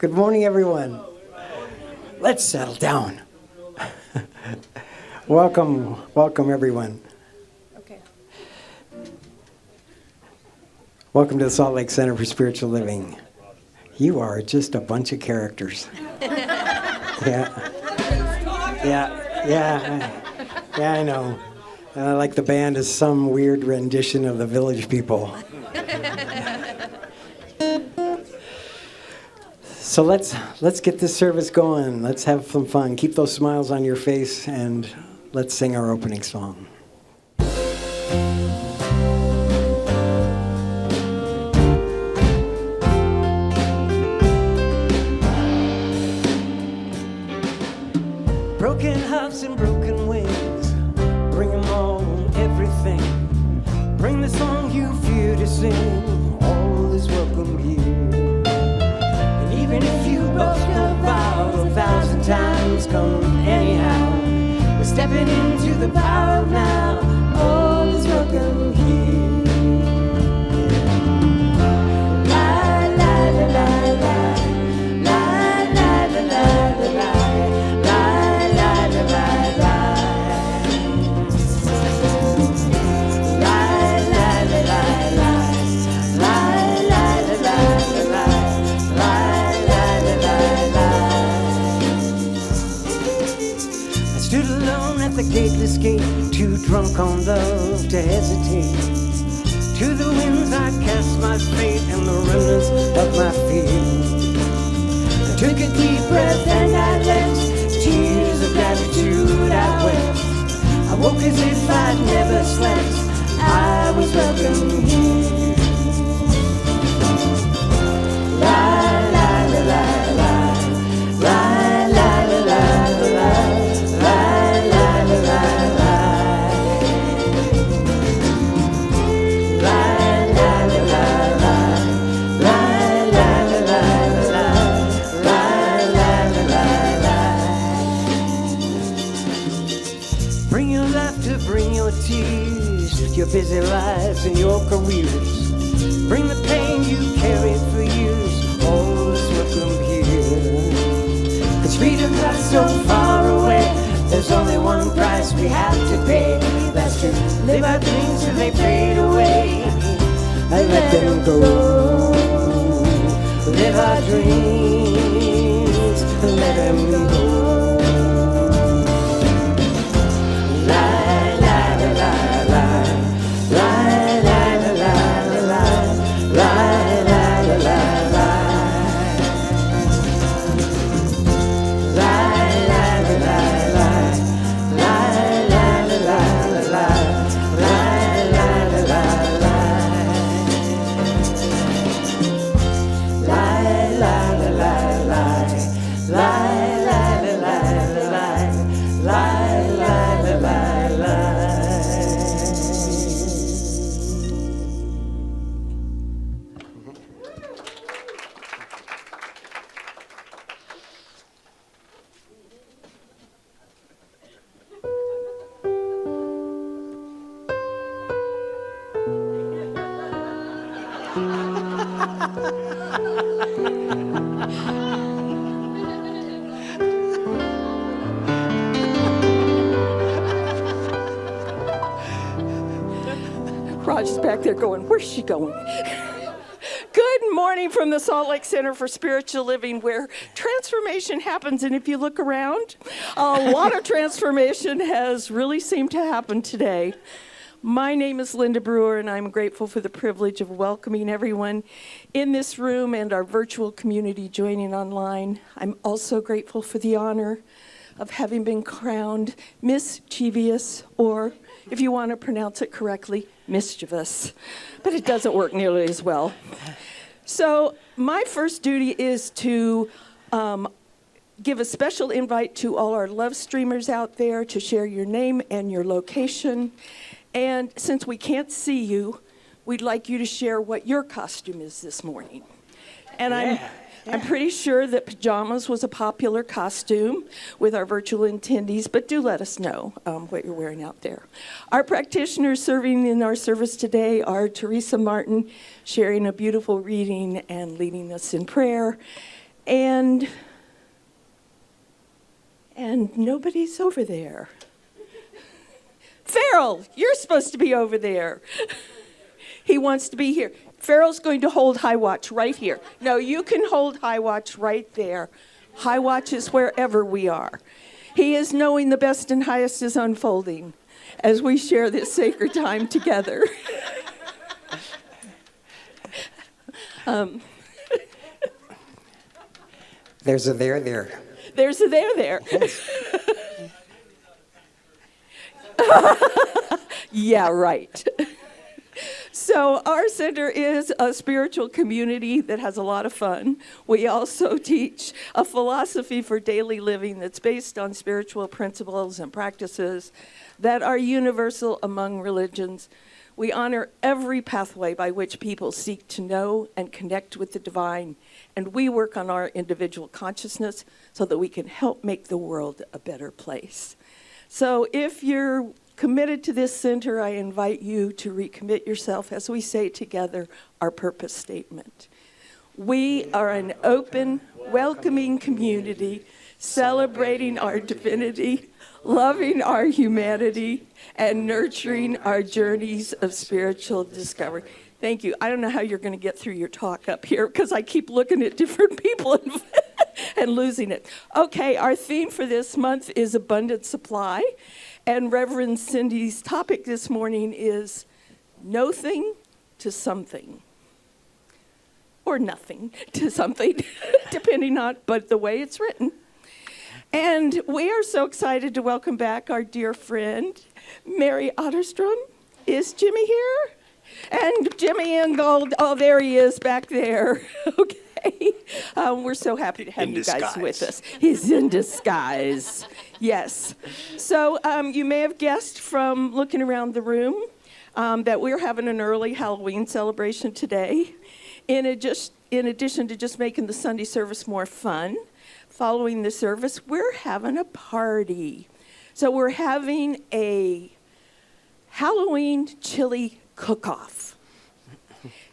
Good morning, everyone. Let's settle down. Welcome, everyone. Okay. Welcome to the Salt Lake Center for Spiritual Living. You are just a bunch of characters. Yeah, I know. Like the band is some weird rendition of the Village People. So let's get this service going. Let's have some fun. Keep those smiles on your face, and let's sing our opening song. Broken hearts and broken wings, bring them all, everything. Bring the song you fear to sing, all is welcome here. And even if you broke your vow 1,000 times, come anyhow. We're stepping into the power of now, all is welcome here. La la la la la, la la la la la la. The gateless gate, too drunk on love to hesitate. To the winds I cast my fate and the remnants of my fear. I took a deep breath and I let tears of gratitude I wept. I woke as if I'd never slept. I was welcome here. La la la la la, la la la la la, la. Bring your laughter, bring your tears, your busy lives and your careers. Bring the pain you carried for years, all is welcome here. 'Cause freedom's not so far away. There's only one price we have to pay. That's to live our dreams till they fade away. And let them go. Live our dreams and let them go. La la la la la, la la la la la, la la la la la. Roger's back there going, where's she going? Good morning from the Salt Lake Center for Spiritual Living, where transformation happens. And if you look around, a lot of transformation has really seemed to happen today. My name is Linda Brewer, and I'm grateful for the privilege of welcoming everyone in this room and our virtual community joining online. I'm also grateful for the honor of having been crowned mischievous, or if you want to pronounce it correctly, mischievous. But it doesn't work nearly as well. So my first duty is to give a special invite to all our love streamers out there to share your name and your location. And since we can't see you, we'd like you to share what your costume is this morning. And I'm pretty sure that pajamas was a popular costume with our virtual attendees, but do let us know what you're wearing out there. Our practitioners serving in our service today are Teresa Martin, sharing a beautiful reading and leading us in prayer. And nobody's over there. Farrell, you're supposed to be over there. He wants to be here. Farrell's going to hold high watch right here. No, you can hold high watch right there. High watch is wherever we are. He is knowing the best and highest is unfolding as we share this sacred time together. There's a there. There's a there. Yes. Yeah, right. So our center is a spiritual community that has a lot of fun. We also teach a philosophy for daily living that's based on spiritual principles and practices that are universal among religions. We honor every pathway by which people seek to know and connect with the divine, and we work on our individual consciousness so that we can help make the world a better place. So if you're committed to this center, I invite you to recommit yourself as we say together our purpose statement. We are an open, welcoming community celebrating our divinity, loving our humanity, and nurturing our journeys of spiritual discovery. Thank you. I don't know how you're going to get through your talk up here because I keep looking at different people and losing it. Okay, our theme for this month is abundant supply. And Reverend Cindy's topic this morning is nothing to something. Or nothing to something, depending on, but the way it's written. And we are so excited to welcome back our dear friend, Mary Otterstrom. Is Jimmy here? And Jimmy Ingold, oh, there he is back there. Okay. We're so happy to have you guys with us. He's in disguise. Yes. So you may have guessed from looking around the room that we're having an early Halloween celebration today. In addition to just making the Sunday service more fun, following the service, we're having a party. So we're having a Halloween chili cook-off.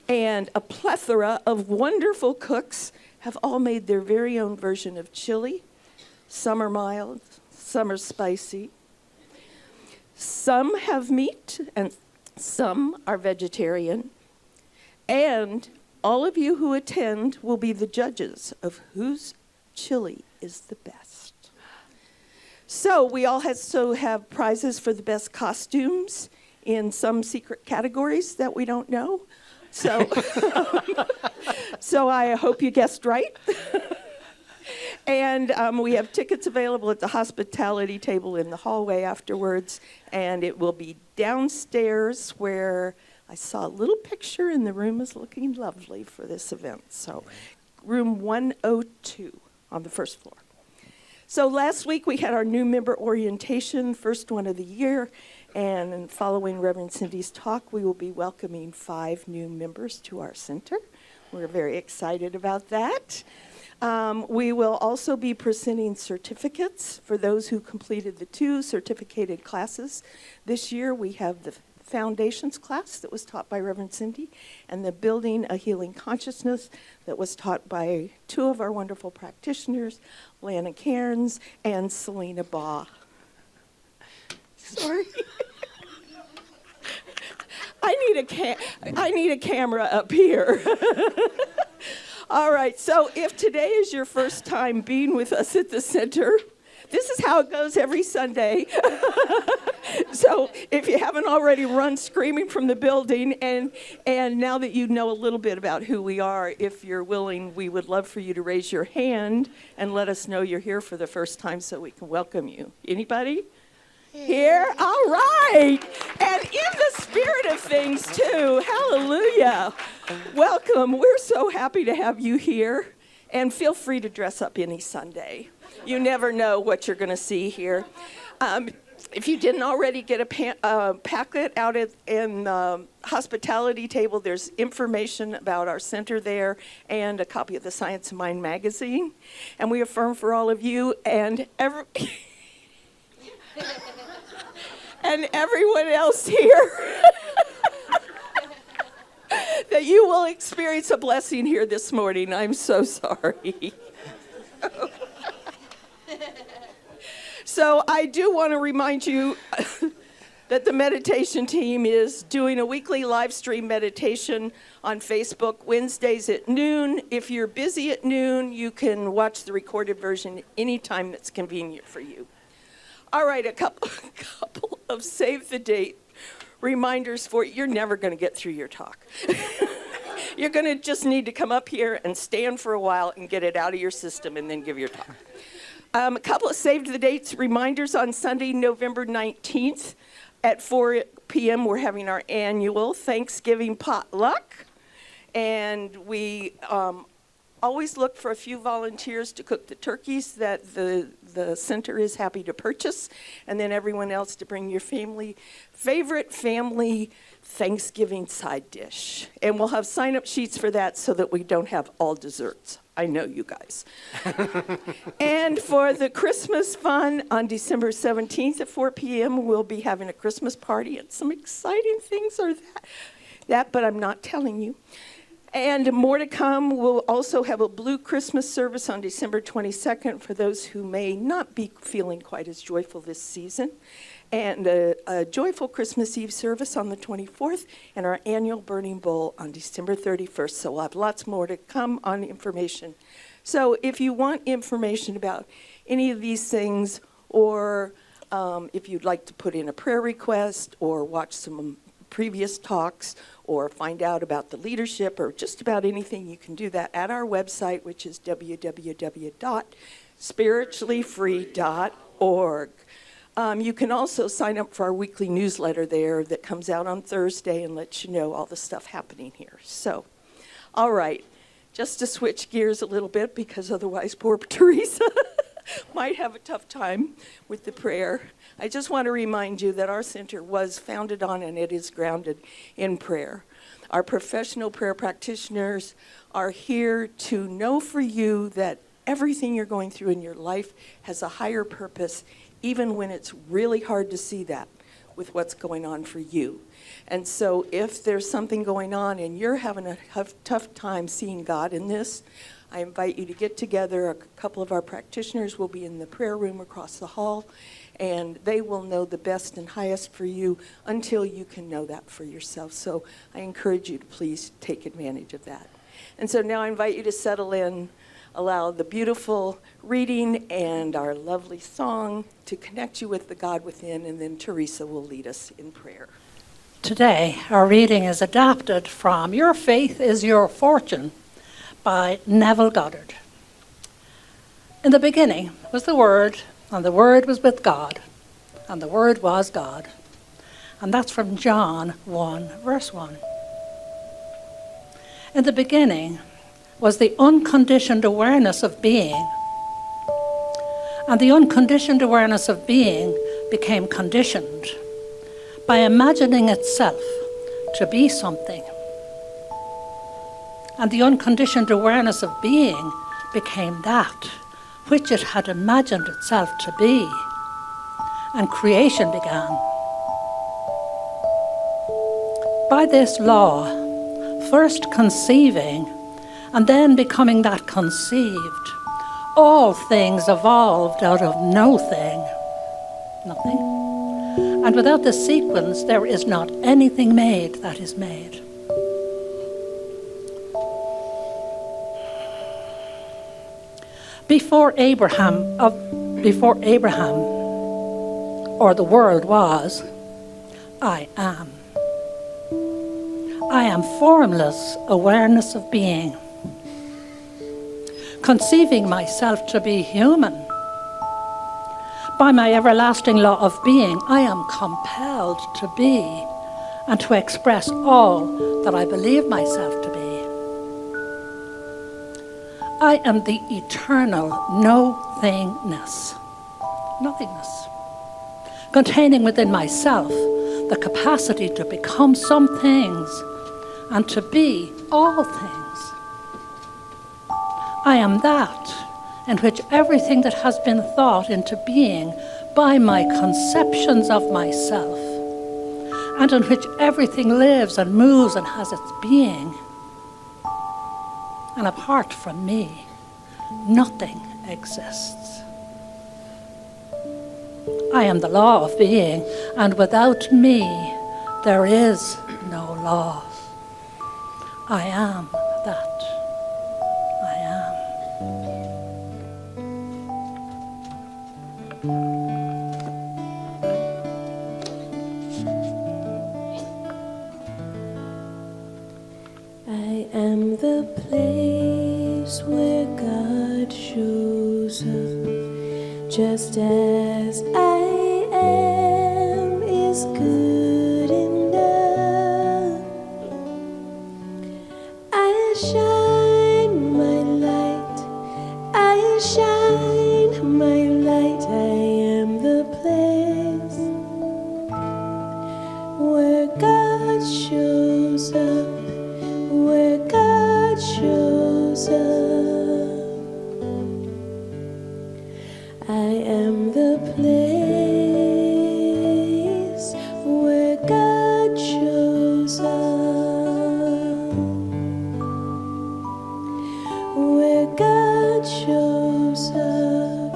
And a plethora of wonderful cooks have all made their very own version of chili. Some are mild, some are spicy. Some have meat, and some are vegetarian. And all of you who attend will be the judges of whose chili is the best. So we also have prizes for the best costumes in some secret categories that we don't know. So, so I hope you guessed right. And we have tickets available at the hospitality table in the hallway afterwards, and it will be downstairs where I saw a little picture, and the room is looking lovely for this event. So room 102 on the first floor. So last week we had our new member orientation, first one of the year, and following Reverend Cindy's talk, we will be welcoming 5 new members to our center. We're very excited about that. We will also be presenting certificates for those who completed the 2 certificated classes. This year we have the Foundations class that was taught by Reverend Cindy and the Building a Healing Consciousness that was taught by 2 of our wonderful practitioners, Lana Cairns and Selena Baugh. Sorry. I need a camera up here. All right, so if today is your first time being with us at the center, this is how it goes every Sunday. So if you haven't already run screaming from the building, and now that you know a little bit about who we are, if you're willing, we would love for you to raise your hand and let us know you're here for the first time so we can welcome you. Anybody? Here? All right. And in the spirit of things, too. Hallelujah. Welcome. We're so happy to have you here. And feel free to dress up any Sunday. You never know what you're going to see here. If you didn't already get a packet out in the hospitality table, there's information about our center there and a copy of the Science of Mind magazine. And we affirm for all of you and and everyone else here that you will experience a blessing here this morning. I'm so sorry. So I do want to remind you that the meditation team is doing a weekly live stream meditation on Facebook Wednesdays at noon. If you're busy at noon, you can watch the recorded version anytime that's convenient for you. All right, a couple of save the date reminders for you. You're never going to get through your talk. You're going to just need to come up here and stand for a while and get it out of your system and then give your talk. A couple of save the dates reminders on Sunday, November 19th at 4 p.m. We're having our annual Thanksgiving potluck. And we always look for a few volunteers to cook the turkeys that the center is happy to purchase, and then everyone else to bring your favorite family Thanksgiving side dish. And we'll have sign-up sheets for that so that we don't have all desserts. I know you guys. And for the Christmas fun on December 17th at 4 p.m., we'll be having a Christmas party, and some exciting things are that, but I'm not telling you. And more to come. We'll also have a blue Christmas service on December 22nd for those who may not be feeling quite as joyful this season. And a joyful Christmas Eve service on the 24th, and our annual Burning Bowl on December 31st. So we'll have lots more to come on information. So if you want information about any of these things, or if you'd like to put in a prayer request, or watch some previous talks, or find out about the leadership, or just about anything, you can do that at our website, which is www.spirituallyfree.org. You can also sign up for our weekly newsletter there that comes out on Thursday and lets you know all the stuff happening here. So, all right, just to switch gears a little bit, because otherwise poor Teresa might have a tough time with the prayer. I just want to remind you that our center was founded on, and it is grounded in prayer. Our professional prayer practitioners are here to know for you that everything you're going through in your life has a higher purpose, even when it's really hard to see that with what's going on for you. And so if there's something going on and you're having a tough time seeing God in this, I invite you to get together. A couple of our practitioners will be in the prayer room across the hall, and they will know the best and highest for you until you can know that for yourself. So I encourage you to please take advantage of that. And so now I invite you to settle in, allow the beautiful reading and our lovely song to connect you with the God within, and then Teresa will lead us in prayer. Today, our reading is adapted from Your Faith is Your Fortune by Neville Goddard. In the beginning was the Word, and the Word was with God, and the Word was God. And that's from John 1, verse 1. In the beginning was the unconditioned awareness of being, and the unconditioned awareness of being became conditioned by imagining itself to be something. And the unconditioned awareness of being became that which it had imagined itself to be. And creation began. By this law, first conceiving and then becoming that conceived, all things evolved out of no thing, nothing. And without the sequence, there is not anything made that is made. Before Abraham, or the world was, I am. I am formless awareness of being, conceiving myself to be human. By my everlasting law of being, I am compelled to be and to express all that I believe myself to be. I am the eternal no-thingness, nothingness, containing within myself the capacity to become some things and to be all things. I am that in which everything that has been thought into being by my conceptions of myself and in which everything lives and moves and has its being. And apart from me, nothing exists. I am the law of being, and without me, there is no law. I am that I am. I am the place where God shows up, just as I am is good enough. I shine my light, I shine my light. I am the place where God shows up, where God shows up. I am the place where God shows up, where God shows up.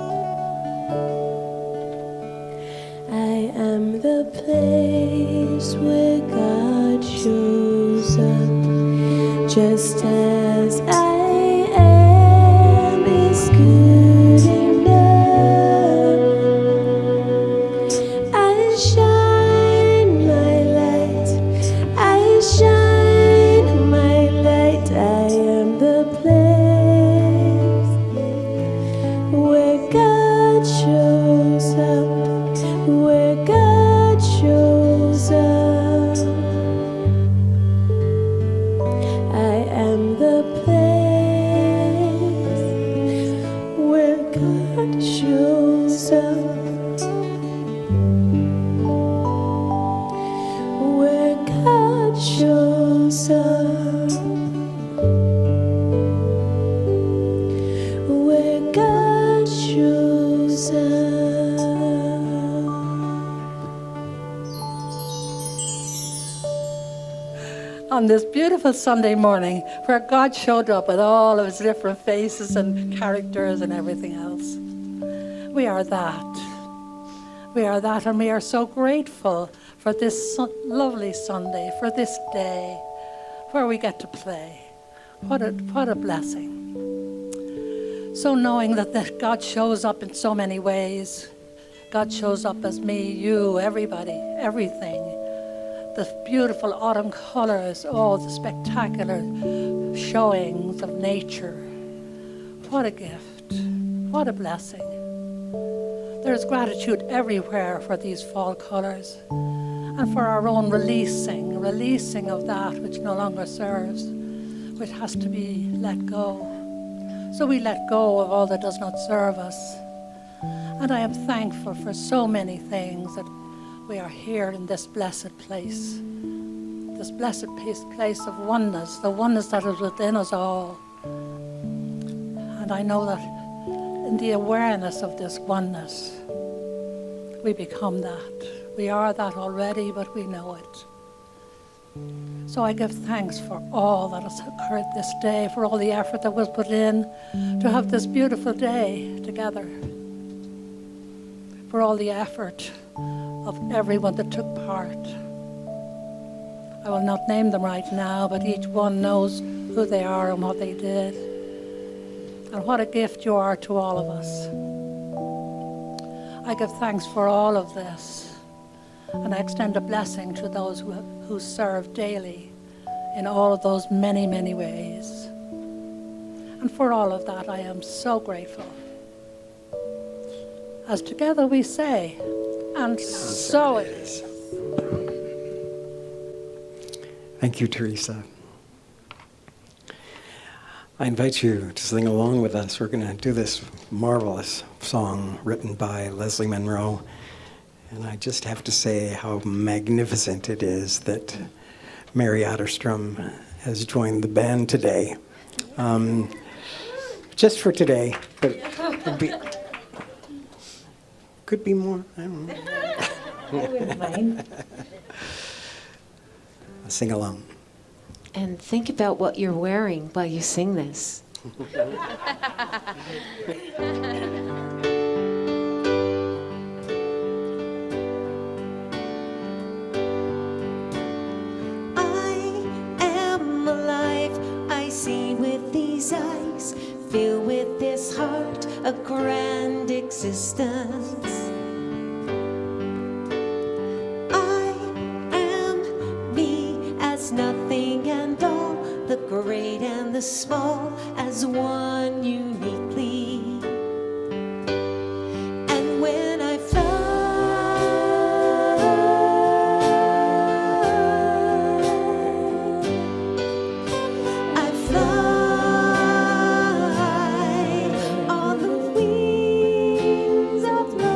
I am the place where God shows up, just as I am is good enough. I shine my light, I shine my light. I am the place where God shows up, where God shows up. I am the place where God shows up, where God shows up, where God shows up. On this beautiful Sunday morning where God showed up with all of his different faces and characters and everything else. We are that. We are that, and we are so grateful for this lovely Sunday, for this day where we get to play. What a blessing. So knowing that God shows up in so many ways. God shows up as me, you, everybody, everything. The beautiful autumn colors, all the spectacular showings of nature. What a gift, what a blessing. There's gratitude everywhere for these fall colors and for our own releasing of that which no longer serves, which has to be let go. So we let go of all that does not serve us. And I am thankful for so many things that we are here in this blessed place, this blessed place of oneness, the oneness that is within us all. And I know that in the awareness of this oneness, we become that. We are that already, but we know it. So I give thanks for all that has occurred this day, for all the effort that was put in to have this beautiful day together, for all the effort of everyone that took part. I will not name them right now, but each one knows who they are and what they did. And what a gift you are to all of us. I give thanks for all of this. And I extend a blessing to those who serve daily in all of those many, many ways. And for all of that, I am so grateful. As together we say, and so it is. Thank you, Teresa. I invite you to sing along with us. We're going to do this marvelous song written by Leslie Monroe. And I just have to say how magnificent it is that Mary Otterstrom has joined the band today. Just for today, but could be more. I don't know. I wouldn't mind. sing along. And think about what you're wearing while you sing this. I am alive, I see with these eyes, feel with this heart a grand existence. I am me as nothing and all, the great and the small as one uniquely. And when I fly, I fly on the wings of love.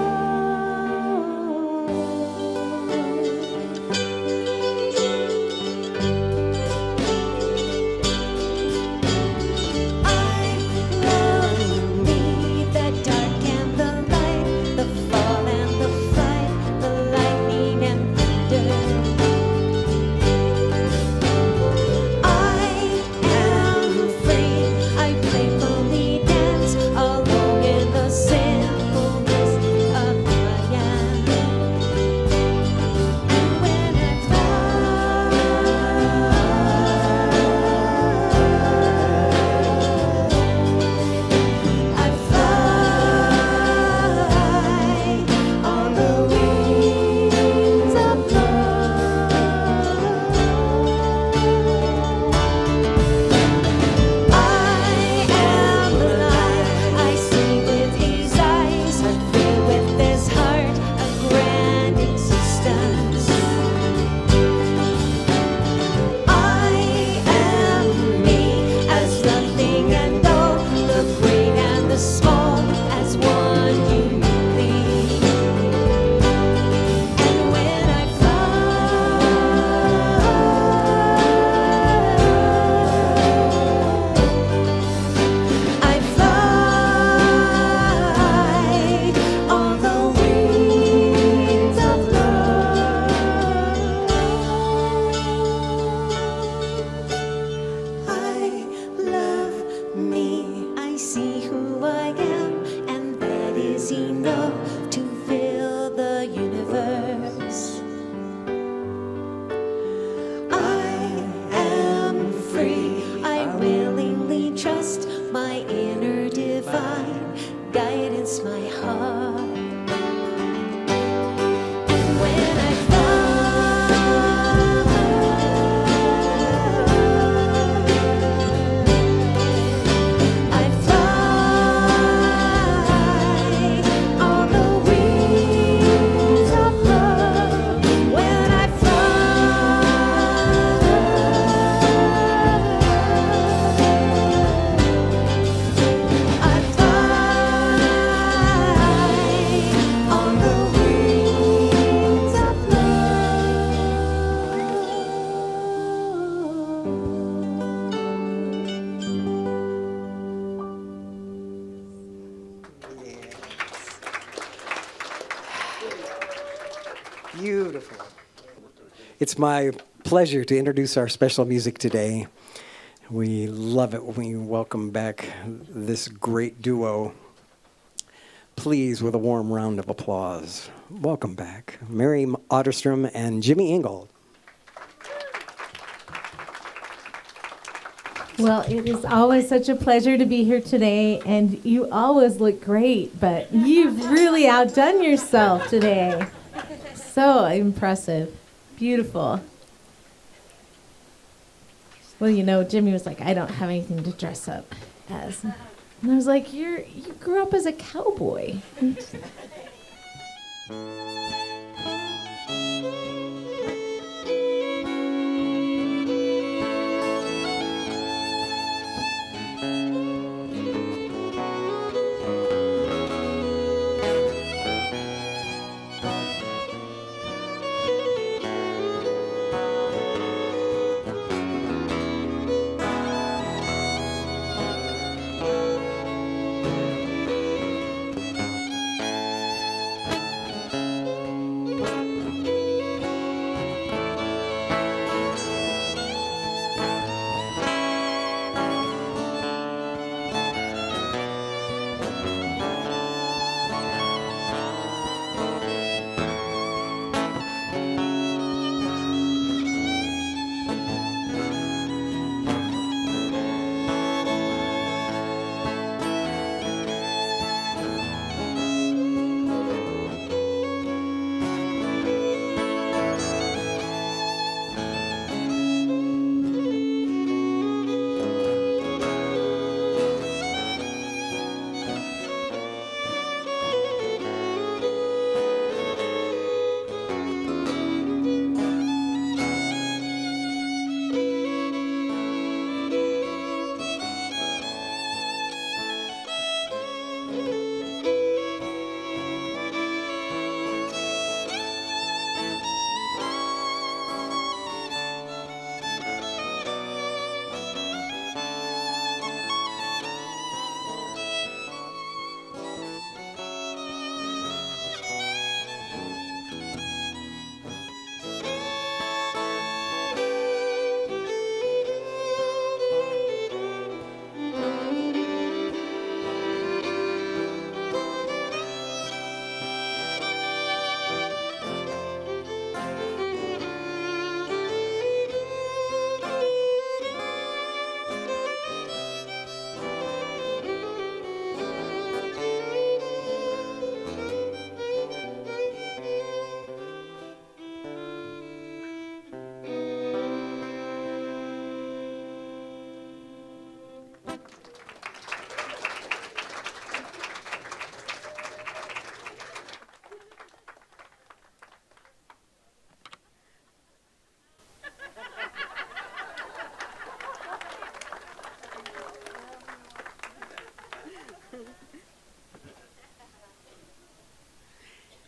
I love me, the dark and the light, the fall and the flight, the lightning and thunder. I am free, I playfully dance alone in the simpleness of who I am. And when I fly on the wings of love. I am alive, I see with his eyes, I feel with this heart a grand existence. I am me as nothing and all, the great and the small as one uniquely. And when I fly on the wings of love. I love me, I see who I am, and that is enough to fill the universe. I am free, I willingly trust my inner divine guidance, my heart. And when I fly on the wings of love. When I fly on the wings of Beautiful. It's my pleasure to introduce our special music today. We love it when we welcome back this great duo. Please, with a warm round of applause, welcome back Mary Otterstrom and Jimmy Ingold. Well, it is always such a pleasure to be here today, and you always look great, but you've really outdone yourself today. So impressive. Beautiful. Well, you know, Jimmy was like, I don't have anything to dress up as. And I was like, you grew up as a cowboy.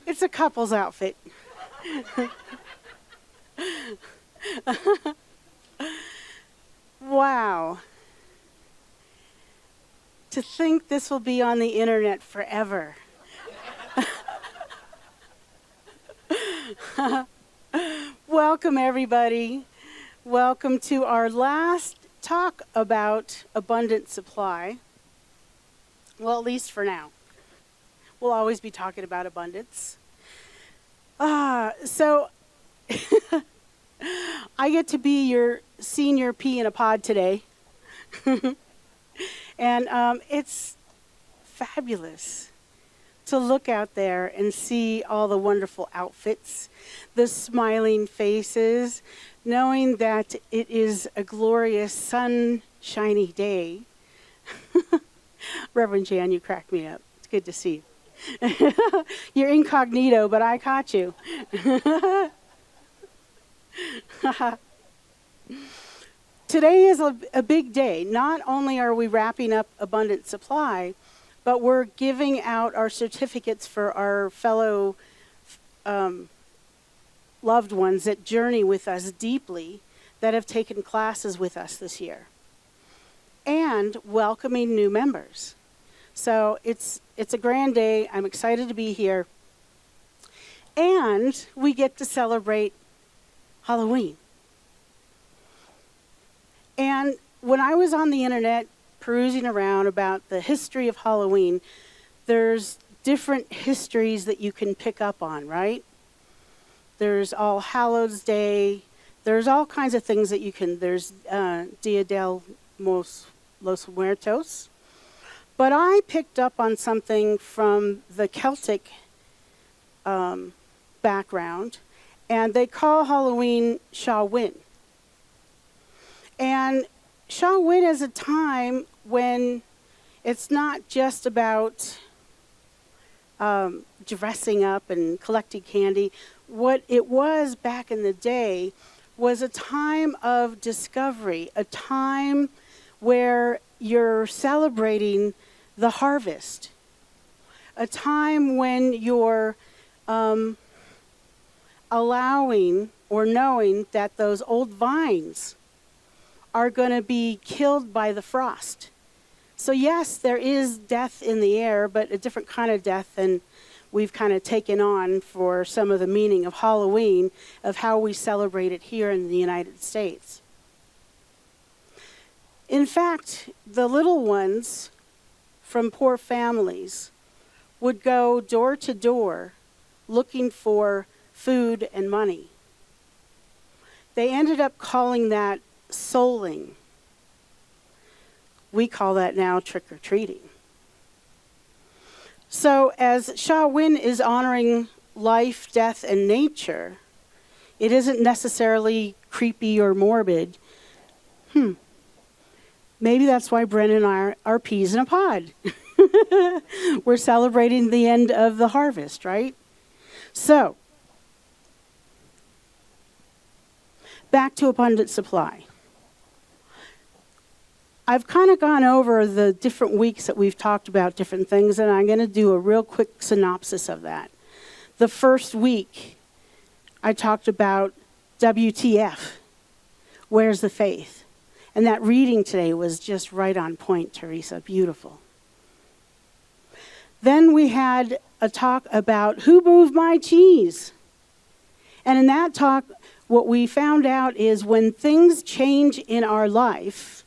It's a couple's outfit. Wow. To think this will be on the internet forever. Welcome, everybody. Welcome to our last talk about abundant supply. Well, at least for now. We'll always be talking about abundance. So I get to be your senior pea in a pod today. And it's fabulous to look out there and see all the wonderful outfits, the smiling faces, knowing that it is a glorious sunshiny day. Reverend Jan, you crack me up. It's good to see you. You're incognito, but I caught you. Today is a big day. Not only are we wrapping up abundant supply, but we're giving out our certificates for our fellow loved ones that journey with us deeply, that have taken classes with us this year, and welcoming new members. So it's a grand day. I'm excited to be here. And we get to celebrate Halloween. And when I was on the internet perusing around about the history of Halloween, there's different histories that you can pick up on, right? There's All Hallows Day. There's all kinds of things that you can. There's Dia de los Muertos. But I picked up on something from the Celtic background, and they call Halloween Samhain. And Samhain is a time when it's not just about dressing up and collecting candy. What it was back in the day was a time of discovery, a time where you're celebrating the harvest, a time when you're allowing or knowing that those old vines are going to be killed by the frost. So yes, there is death in the air, but a different kind of death than we've kind of taken on for some of the meaning of Halloween, of how we celebrate it here in the United States. In fact, the little ones from poor families would go door to door looking for food and money. They ended up calling that souling. We call that now trick-or-treating. So as Samhain is honoring life, death, and nature, it isn't necessarily creepy or morbid. Maybe that's why Brennan and I are peas in a pod. We're celebrating the end of the harvest, right? So, back to abundant supply. I've kind of gone over the different weeks that we've talked about different things, and I'm going to do a real quick synopsis of that. The first week, I talked about WTF, where's the faith? And that reading today was just right on point, Teresa, beautiful. Then we had a talk about who moved my cheese? And in that talk, what we found out is when things change in our life,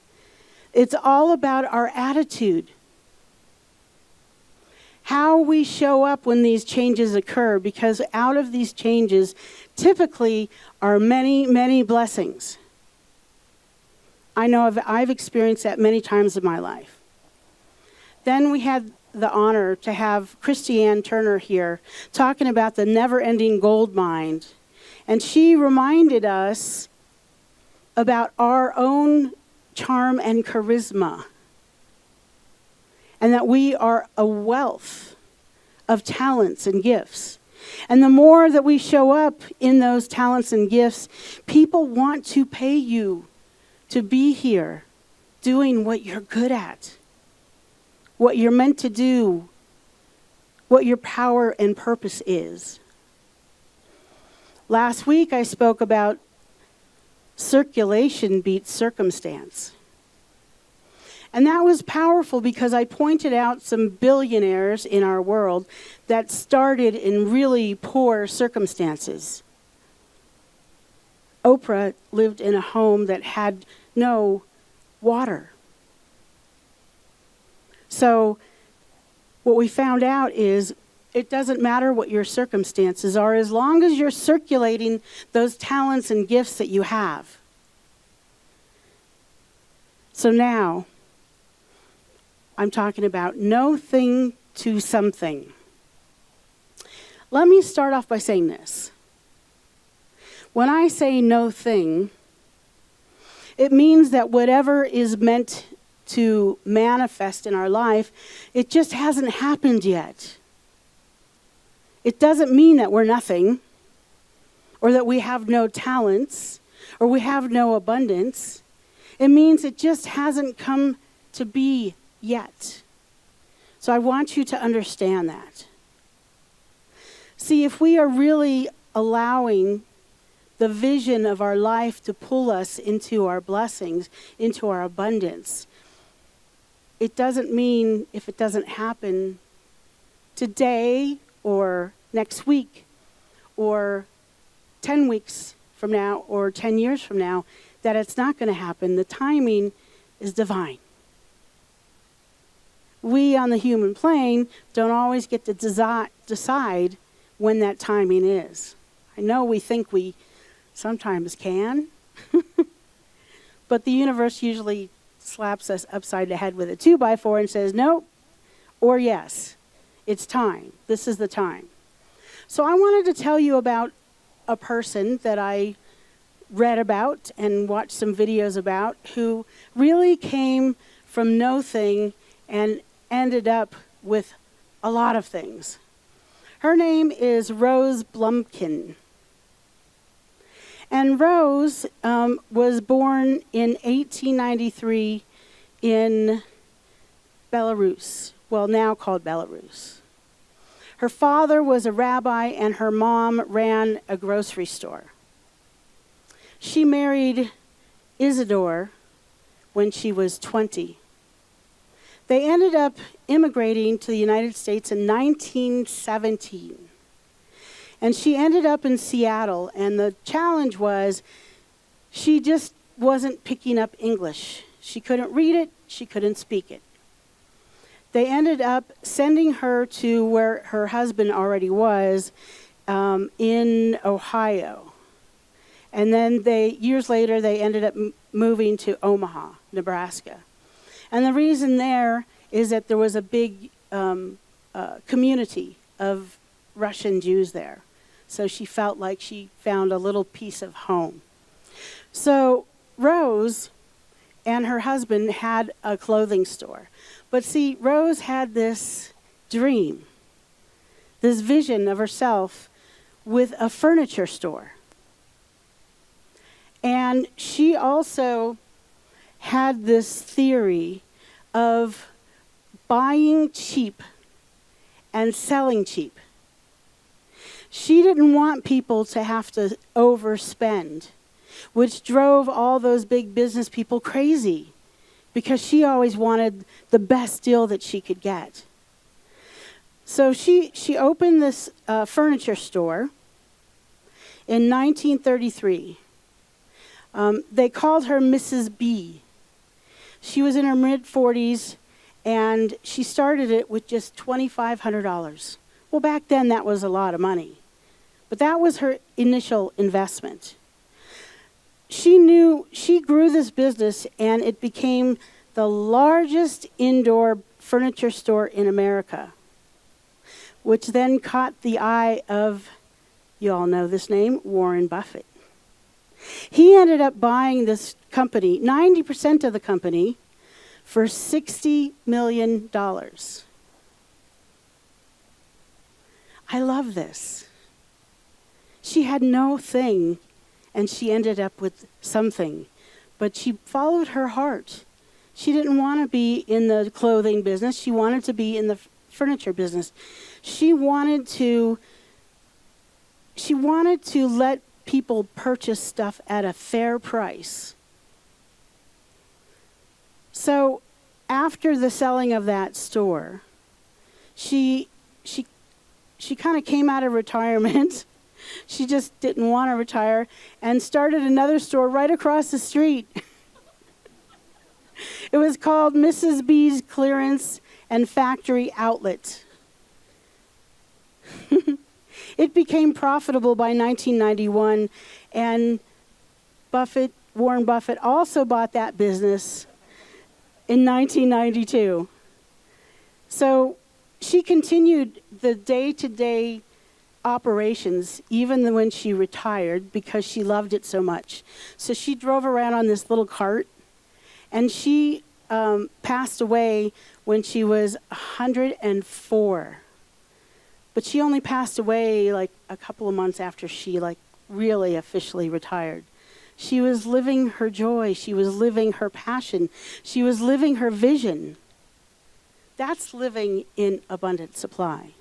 it's all about our attitude. How we show up when these changes occur, because out of these changes typically are many, many blessings. I know I've experienced that many times in my life. Then we had the honor to have Christiane Turner here talking about the never-ending gold mine. And she reminded us about our own charm and charisma, and that we are a wealth of talents and gifts. And the more that we show up in those talents and gifts, people want to pay you to be here doing what you're good at, what you're meant to do, what your power and purpose is. Last week I spoke about circulation beats circumstance. And that was powerful because I pointed out some billionaires in our world that started in really poor circumstances. Oprah lived in a home that had no water. So what we found out is it doesn't matter what your circumstances are as long as you're circulating those talents and gifts that you have. So now, I'm talking about no thing to something. Let me start off by saying this. When I say no thing, it means that whatever is meant to manifest in our life, it just hasn't happened yet. It doesn't mean that we're nothing, or that we have no talents, or we have no abundance. It means it just hasn't come to be yet. So I want you to understand that. See, if we are really allowing the vision of our life to pull us into our blessings, into our abundance, it doesn't mean if it doesn't happen today or next week or 10 weeks from now or 10 years from now that it's not going to happen. The timing is divine. We on the human plane don't always get to decide when that timing is. I know we think we sometimes can, but the universe usually slaps us upside the head with a 2x4 and says, nope, or yes, it's time. This is the time. So I wanted to tell you about a person that I read about and watched some videos about who really came from no thing and ended up with a lot of things. Her name is Rose Blumkin. And Rose was born in 1893 in Belarus, well, now called Belarus. Her father was a rabbi and her mom ran a grocery store. She married Isidore when she was 20. They ended up immigrating to the United States in 1917. And she ended up in Seattle, and the challenge was she just wasn't picking up English. She couldn't read it, she couldn't speak it. They ended up sending her to where her husband already was, in Ohio. And then years later, they ended up moving to Omaha, Nebraska. And the reason there is that there was a big community of Russian Jews there. So she felt like she found a little piece of home. So Rose and her husband had a clothing store. But see, Rose had this dream, this vision of herself with a furniture store. And she also had this theory of buying cheap and selling cheap. She didn't want people to have to overspend, which drove all those big business people crazy because she always wanted the best deal that she could get. So she opened this furniture store in 1933. They called her Mrs. B. She was in her mid-40s, and she started it with just $2,500. Well, back then, that was a lot of money. But that was her initial investment. She grew this business, and it became the largest indoor furniture store in America, which then caught the eye of, you all know this name, Warren Buffett. He ended up buying this company, 90% of the company, for $60 million. I love this. She had no thing, and she ended up with something. But she followed her heart. She didn't want to be in the clothing business. She wanted to be in the furniture business. She wanted to let people purchase stuff at a fair price. So after the selling of that store, she kind of came out of retirement. She just didn't want to retire and started another store right across the street. It was called Mrs. B's Clearance and Factory Outlet. It became profitable by 1991, and Warren Buffett also bought that business in 1992. So she continued the day-to-day operations even when she retired because she loved it so much. So she drove around on this little cart, and she passed away when she was 104. But she only passed away like a couple of months after she really officially retired. She was living her joy. She was living her passion. She was living her vision. That's living in abundant supply.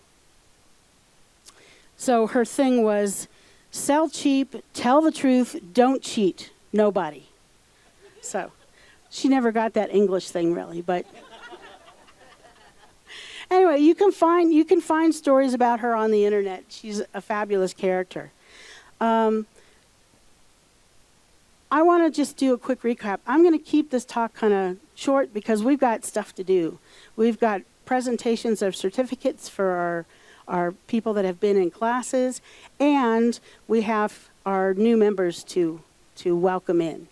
So her thing was sell cheap, tell the truth, don't cheat, nobody. So she never got that English thing really, but anyway, you can find stories about her on the internet. She's a fabulous character. I want to just do a quick recap. I'm going to keep this talk kind of short because we've got stuff to do. We've got presentations of certificates for our people that have been in classes, and we have our new members to welcome in.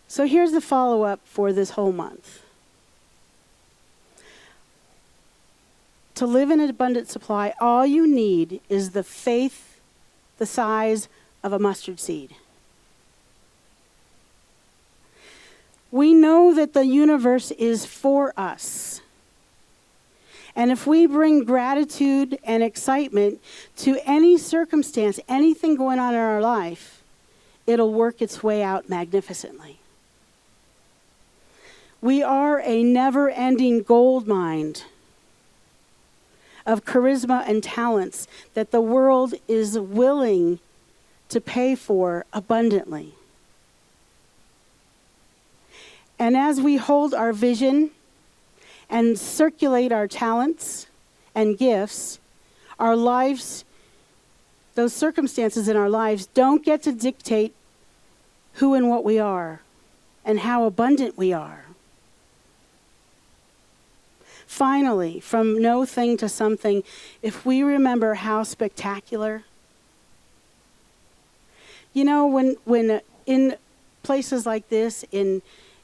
So here's the follow-up for this whole month. To live in an abundant supply, all you need is the faith the size of a mustard seed. We know that the universe is for us. And if we bring gratitude and excitement to any circumstance, anything going on in our life, it'll work its way out magnificently. We are a never-ending gold mine of charisma and talents that the world is willing to pay for abundantly. And as we hold our vision and circulate our talents and gifts, our lives, those circumstances in our lives don't get to dictate who and what we are and how abundant we are. Finally, from no thing to something, if we remember how spectacular, you know, when in places like this, in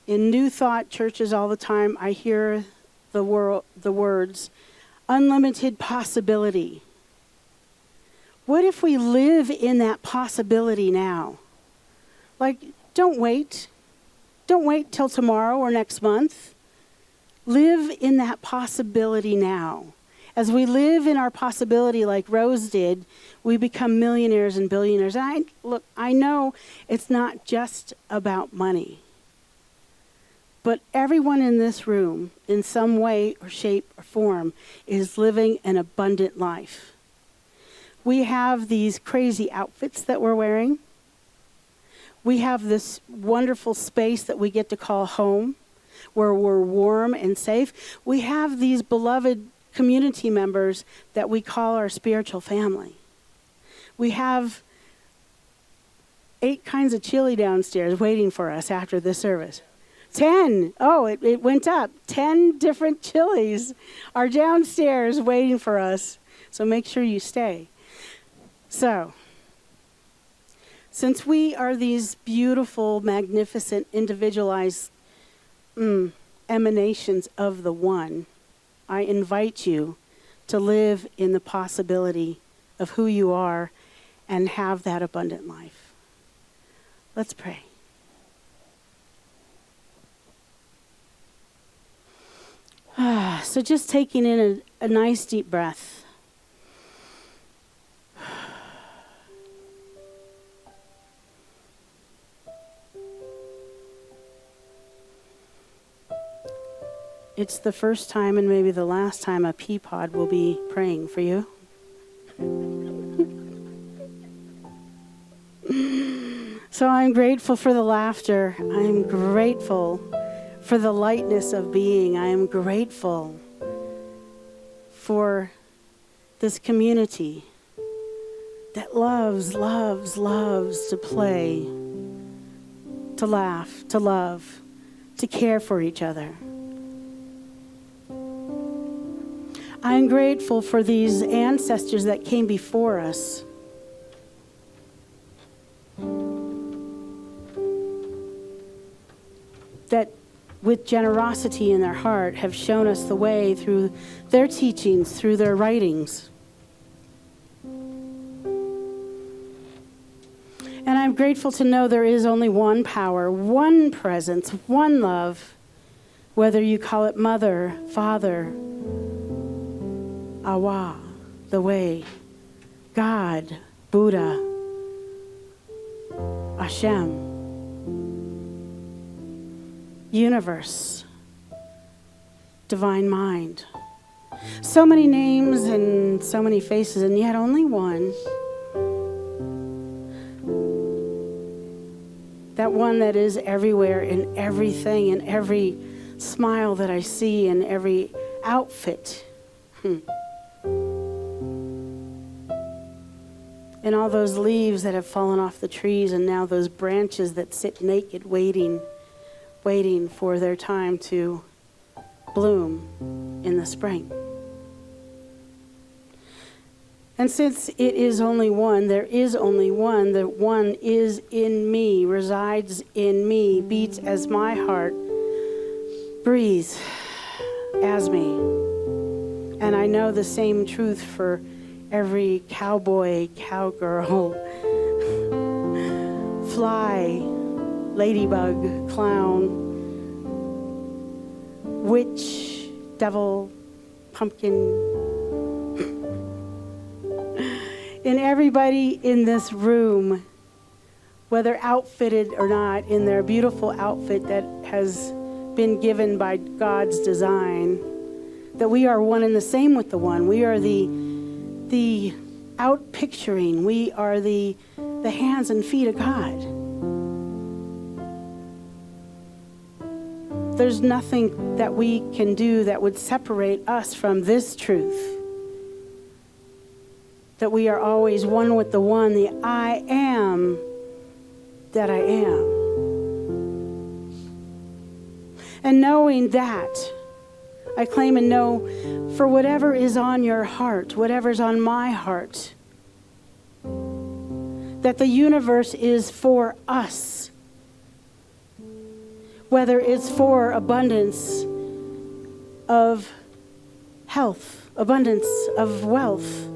New Thought churches all the time, I hear the words, unlimited possibility. What if we live in that possibility now? Like, don't wait. Don't wait till tomorrow or next month. Live in that possibility now. As we live in our possibility like Rose did, we become millionaires and billionaires. And I know it's not just about money. But everyone in this room, in some way or shape or form, is living an abundant life. We have these crazy outfits that we're wearing. We have this wonderful space that we get to call home, where we're warm and safe. We have these beloved community members that we call our spiritual family. We have 8 kinds of chili downstairs waiting for us after this service. 10. Oh, it went up. 10 different chilies are downstairs waiting for us. So make sure you stay. So, since we are these beautiful, magnificent, individualized emanations of the One, I invite you to live in the possibility of who you are and have that abundant life. Let's pray. So just taking in a nice deep breath. it's the first time and maybe the last time a pea pod will be praying for you. So I'm grateful for the laughter. I'm grateful for the lightness of being. I am grateful for this community that loves to play, to laugh, to love, to care for each other. I'm grateful for these ancestors that came before us. That with generosity in their heart have shown us the way through their teachings, through their writings. And I'm grateful to know there is only one power, one presence, one love, whether you call it Mother, Father, Awa, the Way, God, Buddha, Hashem, Universe, Divine Mind. So many names and so many faces, and yet only one. That one that is everywhere in everything, in every smile that I see, in every outfit. And all those leaves that have fallen off the trees, and now those branches that sit naked waiting for their time to bloom in the spring. And since it is only one, there is only one, the one is in me, resides in me, beats as my heart, breathes as me. And I know the same truth for every cowboy, cowgirl, fly, ladybug, clown, witch, devil, pumpkin, and everybody in this room, whether outfitted or not, in their beautiful outfit that has been given by God's design, that we are one and the same with the one. We are the out picturing. We are the hands and feet of God. There's nothing that we can do that would separate us from this truth. That we are always one with the one, the I am that I am. And knowing that, I claim and know for whatever is on your heart, whatever's on my heart, that the universe is for us. Whether it's for abundance of health, abundance of wealth,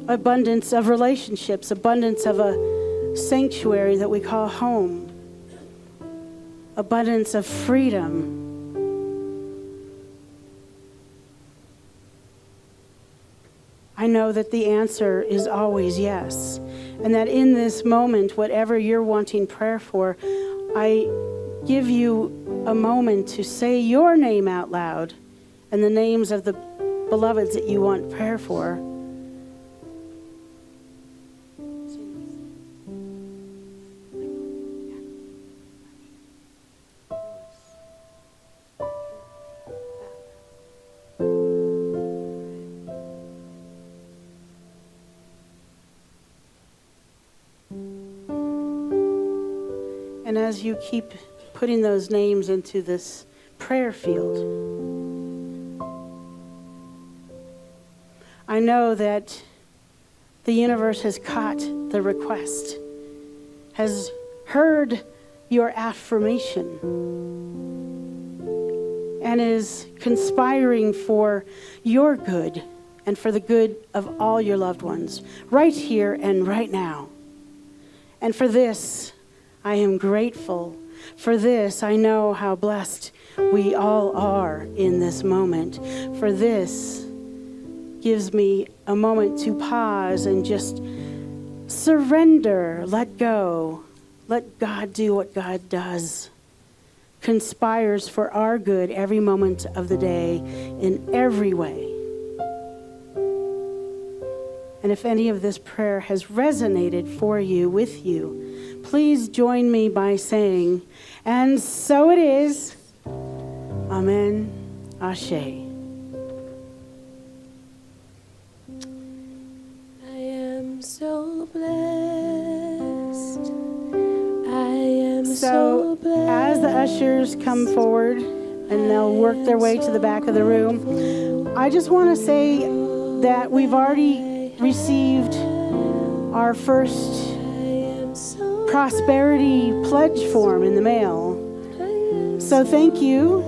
abundance of relationships, abundance of a sanctuary that we call home, abundance of freedom. I know that the answer is always yes. And that in this moment, whatever you're wanting prayer for, I give you a moment to say your name out loud and the names of the beloveds that you want prayer for. And as you keep putting those names into this prayer field, I know that the universe has caught the request, has heard your affirmation, and is conspiring for your good and for the good of all your loved ones, right here and right now. And for this, I am grateful. For this, I know how blessed we all are in this moment. For this gives me a moment to pause and just surrender, let go. Let God do what God does. conspires for our good every moment of the day in every way. And if any of this prayer has resonated for you, with you, please join me by saying, and so it is. Amen. Ashe. I am so blessed. I am so blessed. As the ushers come forward and they'll work their way to the back of the room, I just want to say that we've already received our first prosperity pledge form in the mail. So thank you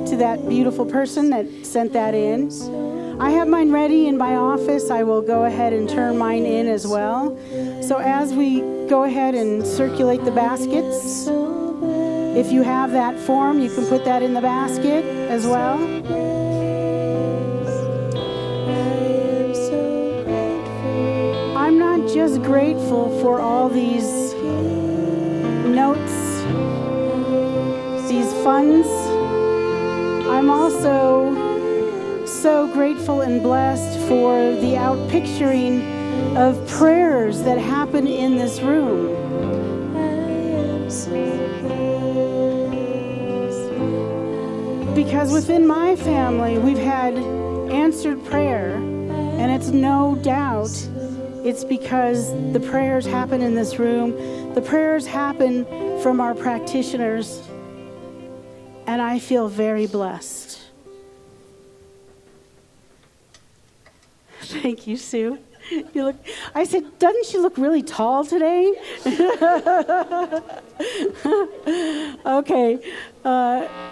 to that beautiful person that sent that in. I have mine ready in my office. I will go ahead and turn mine in as well. So as we go ahead and circulate the baskets, if you have that form, you can put that in the basket as well. I'm not just grateful for all these notes, these funds. I'm also so grateful and blessed for the outpicturing of prayers that happen in this room. Because within my family, we've had answered prayer, and it's no doubt it's because the prayers happen in this room. The prayers happen from our practitioners, and I feel very blessed. Thank you, Sue. You look. I said, doesn't she look really tall today? Okay,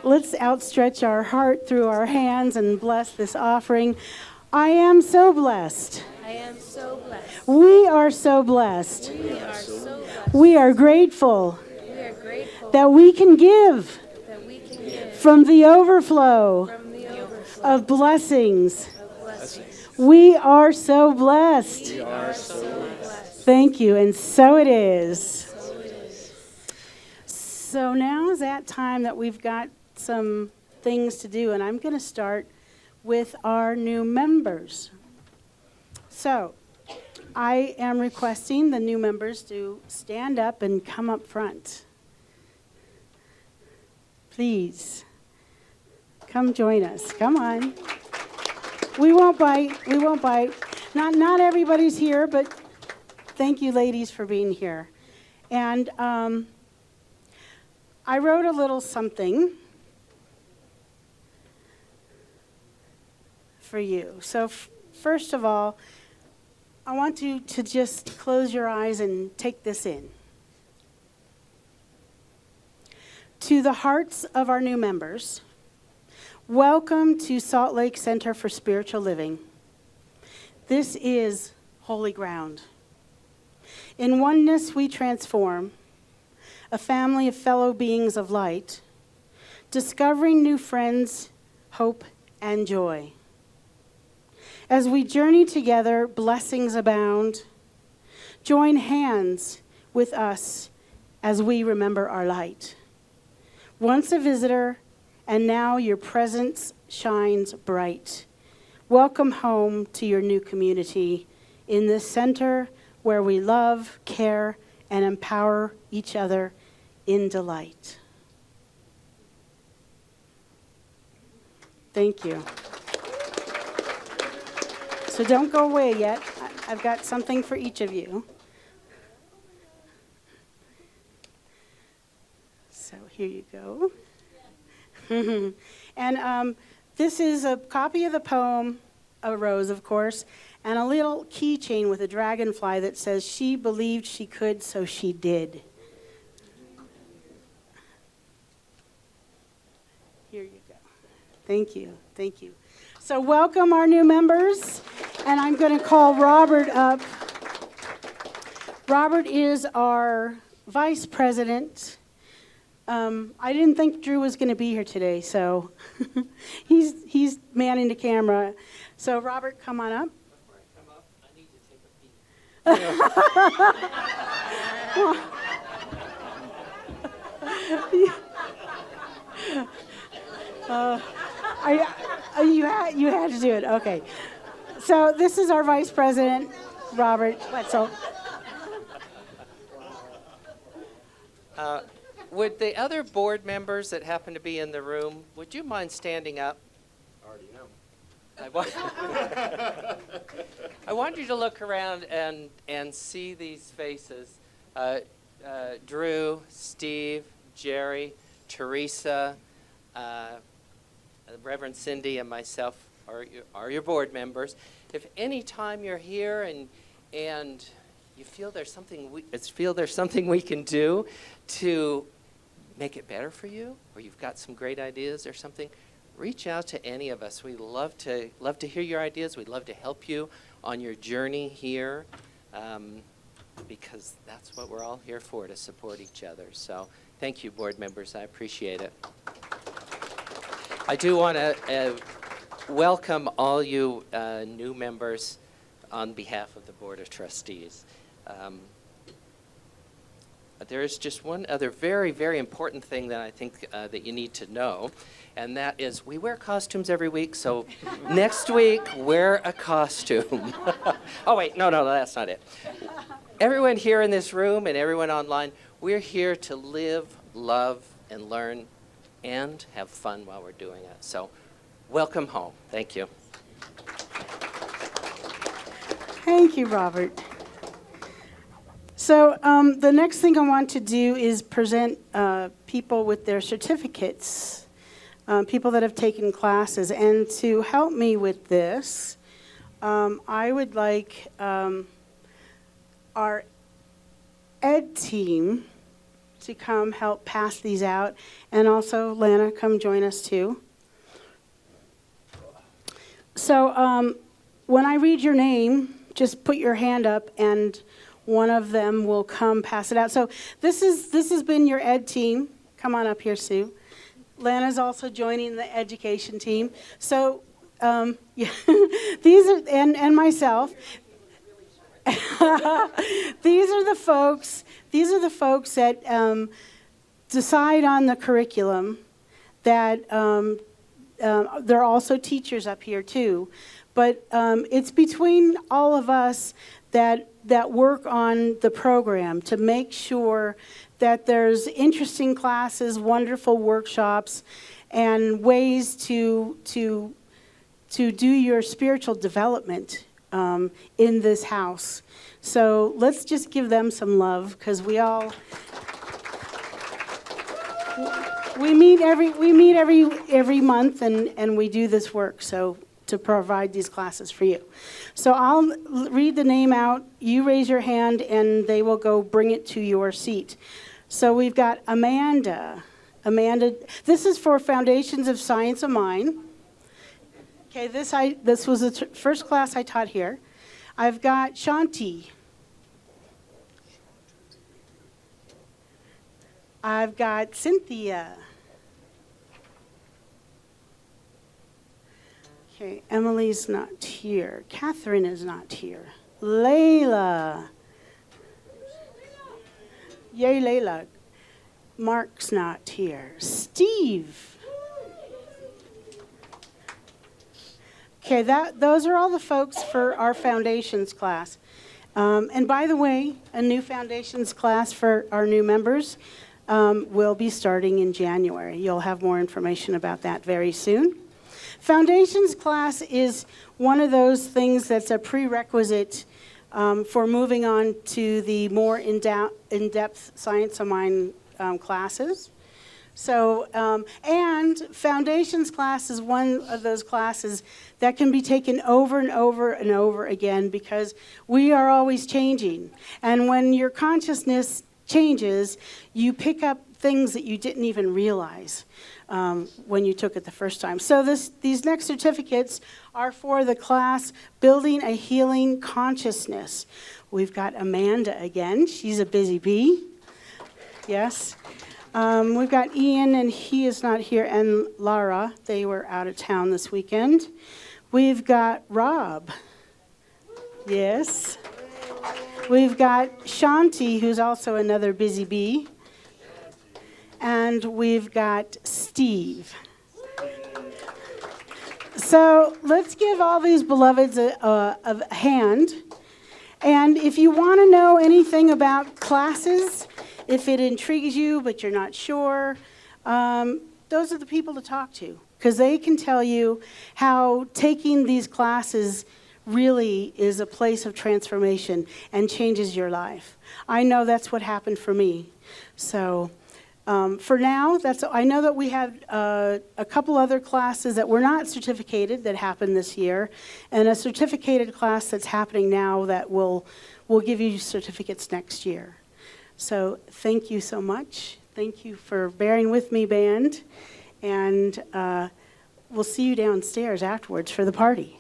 let's outstretch our heart through our hands and bless this offering. I am so blessed. I am so blessed. We are so blessed. We are so blessed. We are grateful We are grateful that we can give that we can give from the overflow from the overflow of blessings. of blessings. We are so blessed. We are so blessed. Thank you, and so it is. So it is. So now is that time that we've got some things to do, and I'm going to start with our new members. So I am requesting the new members to stand up and come up front. Please, come join us. Come on. We won't bite. We won't bite. Not everybody's here, but thank you, ladies, for being here. And I wrote a little something for you. So first of all, I want you to just close your eyes and take this in. To the hearts of our new members, welcome to Salt Lake Center for Spiritual Living. This is holy ground. In oneness we transform, a family of fellow beings of light, discovering new friends, hope, and joy. As we journey together, blessings abound. Join hands with us as we remember our light. Once a visitor, and now your presence shines bright. Welcome home to your new community in this center where we love, care, and empower each other in delight. Thank you. So don't go away yet. I've got something for each of you. So here you go. And this is a copy of the poem, A Rose, of course, and a little keychain with a dragonfly that says, "She believed she could, so she did." Here you go. Thank you. Thank you. So welcome our new members, and I'm going to call Robert up. Robert is our vice president. I didn't think Drew was going to be here today, so he's manning the camera. So Robert, come on up. Before I come up, I need to take a peek. You had to do it. Okay. So this is our Vice President, Robert Wetzel. Would the other board members that happen to be in the room, would you mind standing up? I want you to look around and see these faces. Drew, Steve, Jerry, Teresa, Reverend Cindy, and myself are your board members. If any time you're here and you feel there's something we can do to make it better for you, or you've got some great ideas or something, reach out to any of us. We love to hear your ideas. We'd love to help you on your journey here, because that's what we're all here for, to support each other. So thank you, board members. I appreciate it. I do want to welcome all you new members on behalf of the Board of Trustees. There is just one other very, very important thing that I think that you need to know, and that is we wear costumes every week, so next week, wear a costume. Oh, wait, no, that's not it. Everyone here in this room and everyone online, we're here to live, love, and learn, and have fun while we're doing it. So welcome home. Thank you. Thank you, Robert. So the next thing I want to do is present people with their certificates, people that have taken classes. And to help me with this, I would like our ed team to come help pass these out. And also, Lana, come join us too. So when I read your name, just put your hand up and one of them will come pass it out. So this has been your ed team. Come on up here, Sue. Lana's also joining the education team. So yeah, these are and myself. These are the folks that decide on the curriculum. That they're also teachers up here too, but it's between all of us that work on the program to make sure that there's interesting classes, wonderful workshops, and ways to do your spiritual development in this house. So let's just give them some love, because we meet every month and we do this work. So to provide these classes for you. So I'll read the name out, you raise your hand, and they will go bring it to your seat. So we've got Amanda. Amanda, this is for Foundations of Science of Mind. Okay, this was the first class I taught here. I've got Shanti. I've got Cynthia. Okay, Emily's not here. Catherine is not here. Layla. Yay, Layla. Mark's not here. Steve. Okay, those are all the folks for our foundations class. And by the way, a new foundations class for our new members will be starting in January. You'll have more information about that very soon. Foundations class is one of those things that's a prerequisite for moving on to the more in-depth Science of Mind classes. So, and Foundations class is one of those classes that can be taken over and over and over again, because we are always changing. And when your consciousness changes, you pick up things that you didn't even realize when you took it the first time. So these next certificates are for the class Building a Healing Consciousness. We've got Amanda again. She's a busy bee. Yes. We've got Ian, and he is not here, and Lara. They were out of town this weekend. We've got Rob. Yes. We've got Shanti, who's also another busy bee. And we've got Steve. So let's give all these beloveds a hand. And if you want to know anything about classes, if it intrigues you but you're not sure, those are the people to talk to, because they can tell you how taking these classes really is a place of transformation and changes your life. I know that's what happened for me. So for now, I know that we had a couple other classes that were not certificated that happened this year, and a certificated class that's happening now that will give you certificates next year. So thank you so much. Thank you for bearing with me, band. And we'll see you downstairs afterwards for the party.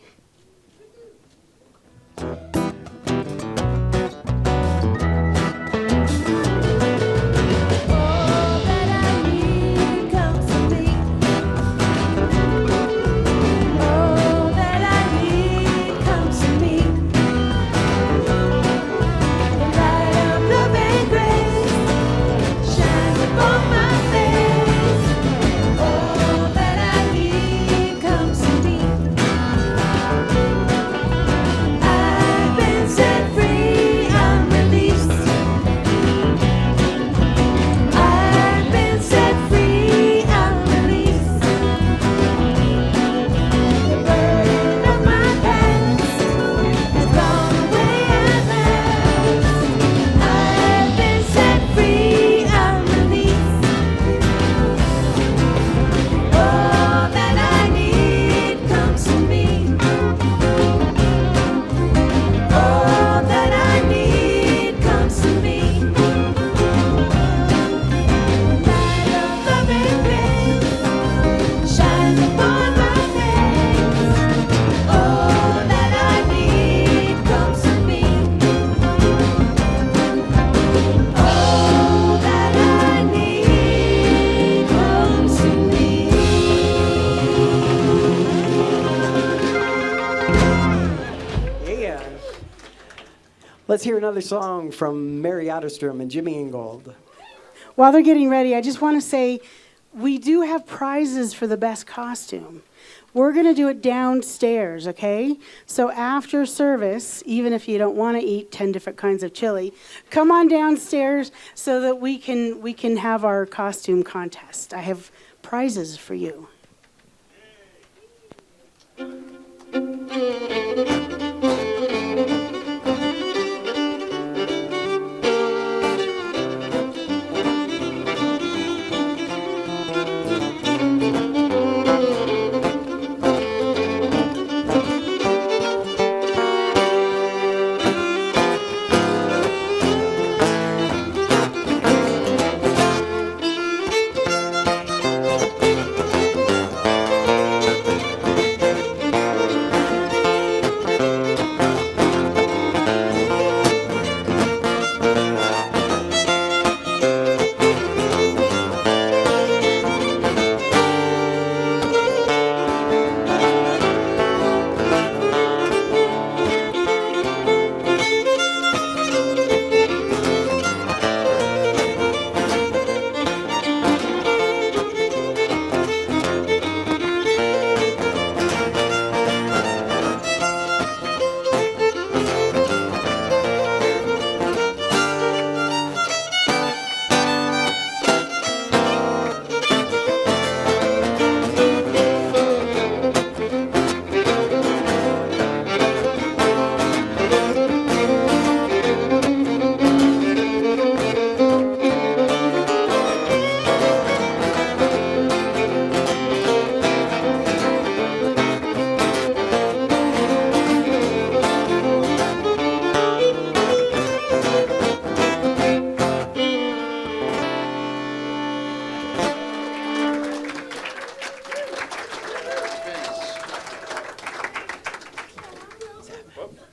Let's hear another song from Mary Otterstrom and Jimmy Ingold. While they're getting ready, I just want to say we do have prizes for the best costume. We're going to do it downstairs, okay? So after service, even if you don't want to eat 10 different kinds of chili, come on downstairs so that we can have our costume contest. I have prizes for you.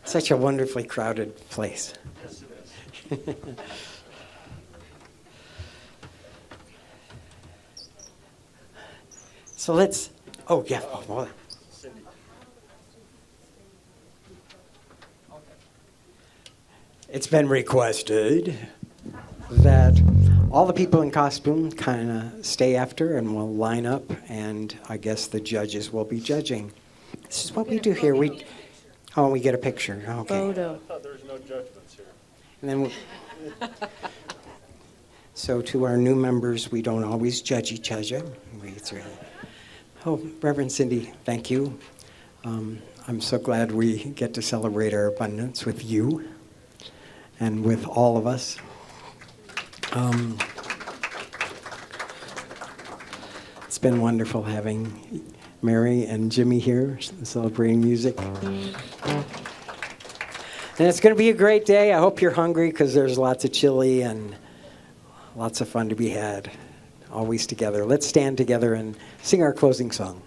Such a wonderfully crowded place. So let's, oh yeah, hold on. It's been requested that all the people in costume kind of stay after and we'll line up, and I guess the judges will be judging. This is what we do here. We get a picture. Okay. Photo. There's no judgments here. And then so to our new members, we don't always judge each other. Oh, Reverend Cindy, thank you. I'm so glad we get to celebrate our abundance with you and with all of us. It's been wonderful having Mary and Jimmy here celebrating music. And it's going to be a great day. I hope you're hungry because there's lots of chili and lots of fun to be had, always together. Let's stand together and sing our closing song.